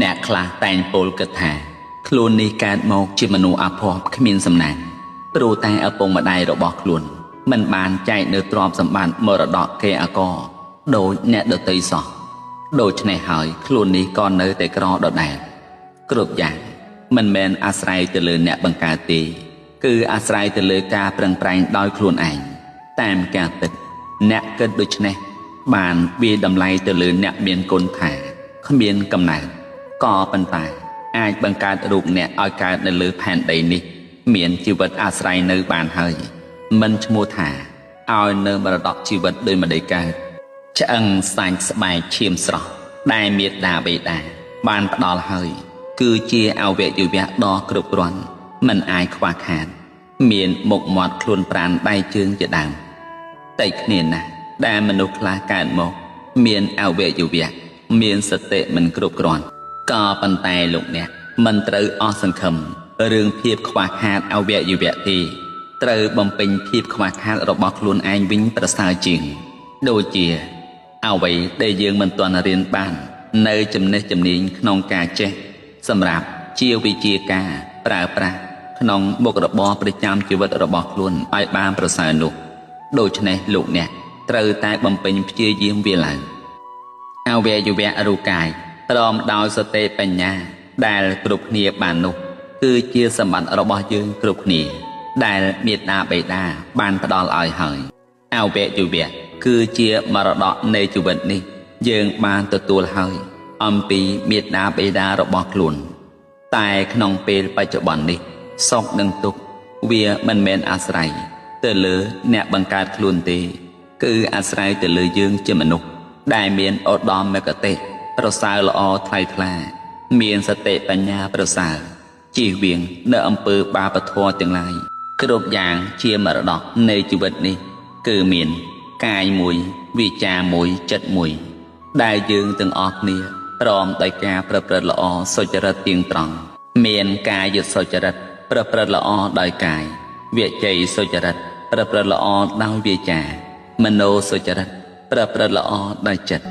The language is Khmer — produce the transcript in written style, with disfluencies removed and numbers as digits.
អ្នកខ្លះតែងពោលគិតថាខ្លួននេះកើតមកជាមនុស្សអភ័ព្វគ្មានសំណាងព្រោះតែឪពុកម្ដាយរបស់ខ្លួនមិនបានចែកនៅទ្រព្យសម្បត្តិមរតកគេអកដោយអ្នកដទៃសោះដូច្នេះហើយខ្លួននេះក៏នៅតែក្រដដែលគ្រប់យ៉ាងមិនមែនអាស្រ័យទៅលើអ្នកបង្កើតទេគឺអាស្រ័យទៅលើការប្រឹងប្រែងដោយខ្លួនឯងតាមការពិតអ្នកគិតដូច្នេះបានវាតម្លៃទៅលើអ្នកមានគុណថាគ្មានកំណើតក៏ប៉ុន្តែអាចបង្កើតរូបអ្នកឲ្យកើតនៅលើផែនដីនេះមានជីវិតអាស្រ័យនៅបានហើយមិនឈ្មោះថាឲ្យនៅមរតកជីវិតដូចម្ដេចកើតឆ្អឹងសាច់ស្បែកឈាមស្រស់ដែលមេត្តាបិតាបានផ្ដល់ហើយគឺជាអវយវៈដ៏គ្រប់គ្រាន់មិនអាចខ្វះខាតមានមុខមាត់ខ្លួនប្រាណដៃជើងជាដើមតែគ្នាណាស់ដែលមនុស្សខ្លះកើតមកមានអវយវៈមានសតិមិនគ្រប់គ្រាន់ក៏ប៉ុន្តែលោកអ្នកមិនត្រូវអស់សង្ឃឹមរឿងភាពខ្វះខាតអវយវៈទេត្រូវបំពេញភាពខ្វះខាតរបស់ខ្លួនឯងវិញប្រសើរជាងដូចជាអ្វីដែលយើងមិនទាន់រៀនបាននៅចំណេះជំនាញក្នុងការចេះសម្រាប់ជាវិជាការប្រើប្រាស់ក្នុងមុខរបរប្រចាំជីវិតរបស់ខ្លួនឲ្យបានប្រសើរនោះដូច្នេះលោកអ្នកត្រូវតែបំពេញព្យាយាមវាឡើងអវយវៈរូបកាយព្រមដោយសតិបញ្ញាដែលគ្រប់គ្នាបាននោះគឺជាសម្បត្តិរបស់យើងគ្រប់គ្នាដែលមេត្តាបិតាបានផ្ដល់ឲ្យហើយអវយវៈគឺជាមរតកនៃជីវិតនេះយើងបានទទួលហើយអំពីមេត្តាបិតារបស់ខ្លួនតែក្នុងពេលបច្ចុប្បន្ននេះសុខនិងទុក្ខវាមិនមែនអាស្រ័យទៅលើអ្នកបង្កើតខ្លួនទេគឺអាស្រ័យទៅលើយើងជាមនុស្សដែលមានឧត្តមគតិប្រសើរល្អថ្លៃថ្លាមានសតិបញ្ញាប្រសើរជៀសវាងនៅអំពើបាបធម៌ទាំងឡាយគ្រប់យ៉ាងជាមរតកនៃជីវិតនេះគឺមានកាយមួយវាចាមួយចិត្តមួយដែលយើងទាំងអស់គ្នាព្រមដោយការប្រព្រឹត្តល្អសុចរិតទៀងត្រង់មានកាយសុចរិតប្រព្រឹត្តល្អដោយកាយវាចីសុចរិតប្រព្រឹត្តល្អដោយវាចាមនោសុចរិតប្រព្រឹត្តល្អដោយចិត្ត